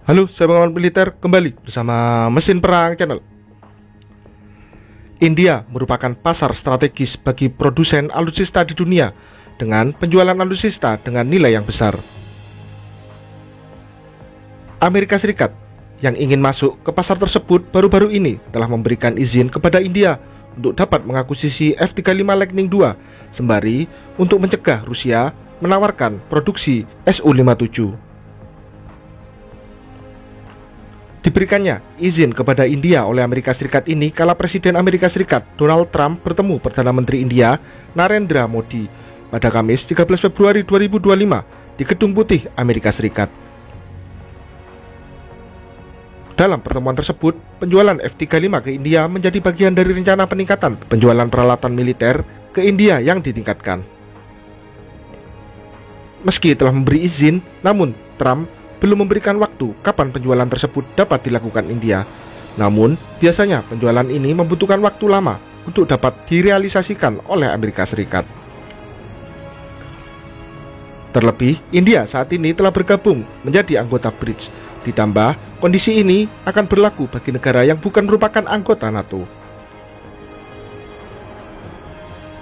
Halo, saya pengamat militer kembali bersama Mesin Perang Channel. India merupakan pasar strategis bagi produsen alutsista di dunia dengan penjualan alutsista dengan nilai yang besar. Amerika Serikat yang ingin masuk ke pasar tersebut baru-baru ini telah memberikan izin kepada India untuk dapat mengakuisisi F-35 Lightning II sembari untuk mencegah Rusia menawarkan produksi Su-57. Diberikannya izin kepada India oleh Amerika Serikat ini kala Presiden Amerika Serikat Donald Trump bertemu Perdana Menteri India Narendra Modi pada Kamis 13 Februari 2025 di Gedung Putih Amerika Serikat. Dalam pertemuan tersebut, penjualan F-35 ke India menjadi bagian dari rencana peningkatan penjualan peralatan militer ke India yang ditingkatkan. Meski telah memberi izin, namun Trump belum memberikan waktu kapan penjualan tersebut dapat dilakukan India. Namun, biasanya penjualan ini membutuhkan waktu lama untuk dapat direalisasikan oleh Amerika Serikat. Terlebih, India saat ini telah bergabung menjadi anggota BRICS. Ditambah, kondisi ini akan berlaku bagi negara yang bukan merupakan anggota NATO.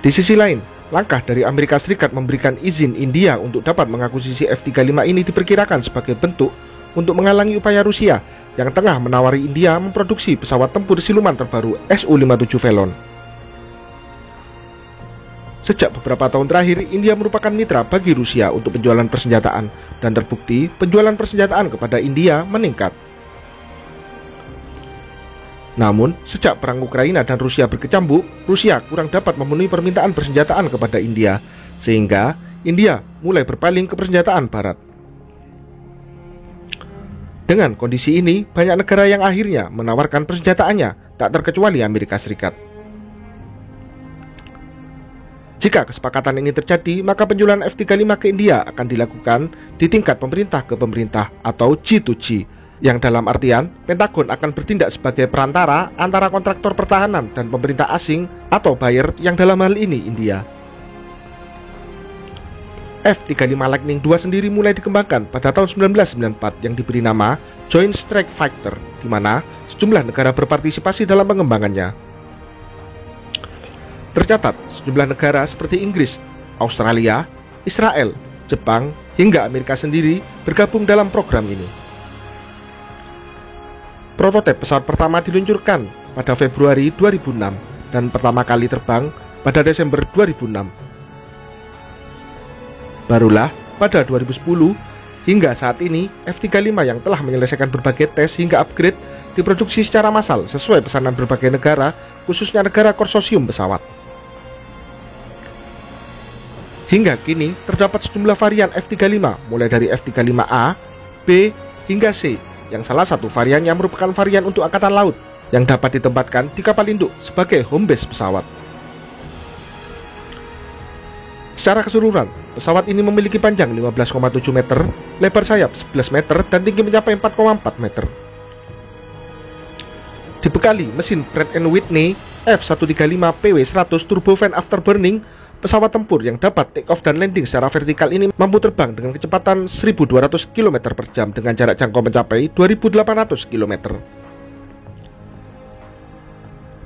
Di sisi lain, langkah dari Amerika Serikat memberikan izin India untuk dapat mengakuisisi F-35 ini diperkirakan sebagai bentuk untuk menghalangi upaya Rusia yang tengah menawari India memproduksi pesawat tempur siluman terbaru Su-57 Velon. Sejak beberapa tahun terakhir, India merupakan mitra bagi Rusia untuk penjualan persenjataan, dan terbukti penjualan persenjataan kepada India meningkat. Namun, sejak perang Ukraina dan Rusia berkecambuk, Rusia kurang dapat memenuhi permintaan persenjataan kepada India, sehingga India mulai berpaling ke persenjataan Barat. Dengan kondisi ini, banyak negara yang akhirnya menawarkan persenjataannya, tak terkecuali Amerika Serikat. Jika kesepakatan ini terjadi, maka penjualan F-35 ke India akan dilakukan di tingkat pemerintah ke pemerintah atau G2G, yang dalam artian Pentagon akan bertindak sebagai perantara antara kontraktor pertahanan dan pemerintah asing atau buyer yang dalam hal ini India. F-35 Lightning II sendiri mulai dikembangkan pada tahun 1994 yang diberi nama Joint Strike Fighter, di mana sejumlah negara berpartisipasi dalam pengembangannya. Tercatat, sejumlah negara seperti Inggris, Australia, Israel, Jepang, hingga Amerika sendiri bergabung dalam program ini. Prototipe pesawat pertama diluncurkan pada Februari 2006 dan pertama kali terbang pada Desember 2006. Barulah pada 2010 hingga saat ini F-35 yang telah menyelesaikan berbagai tes hingga upgrade diproduksi secara massal sesuai pesanan berbagai negara, khususnya negara konsorsium pesawat. Hingga kini terdapat sejumlah varian F-35 mulai dari F-35A, B, hingga C, yang salah satu variannya merupakan varian untuk Angkatan Laut yang dapat ditempatkan di kapal induk sebagai home base pesawat. Secara keseluruhan, pesawat ini memiliki panjang 15,7 meter, lebar sayap 11 meter, dan tinggi mencapai 4,4 meter. Dibekali mesin Pratt & Whitney F135PW100 turbofan afterburning, pesawat tempur yang dapat take off dan landing secara vertikal ini mampu terbang dengan kecepatan 1.200 km per jam dengan jarak jangkau mencapai 2.800 km.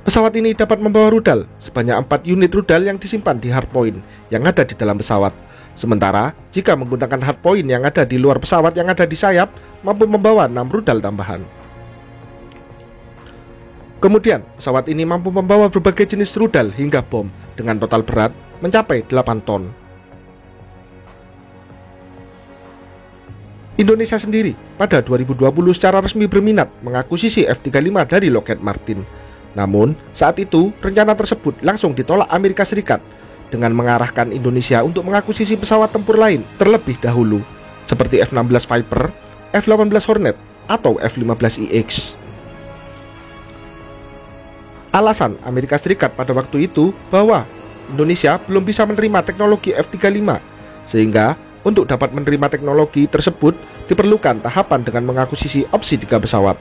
Pesawat ini dapat membawa rudal sebanyak 4 unit rudal yang disimpan di hardpoint yang ada di dalam pesawat. Sementara, jika menggunakan hardpoint yang ada di luar pesawat yang ada di sayap, mampu membawa 6 rudal tambahan. Kemudian, pesawat ini mampu membawa berbagai jenis rudal hingga bom dengan total berat mencapai 8 ton. Indonesia sendiri pada 2020 secara resmi berminat mengakuisisi F-35 dari Lockheed Martin. Namun, saat itu rencana tersebut langsung ditolak Amerika Serikat dengan mengarahkan Indonesia untuk mengakuisisi pesawat tempur lain terlebih dahulu, seperti F-16 Viper, F-18 Hornet, atau F-15IX. Alasan Amerika Serikat pada waktu itu bahwa Indonesia belum bisa menerima teknologi F-35, sehingga untuk dapat menerima teknologi tersebut diperlukan tahapan dengan mengakuisisi opsi 3 pesawat.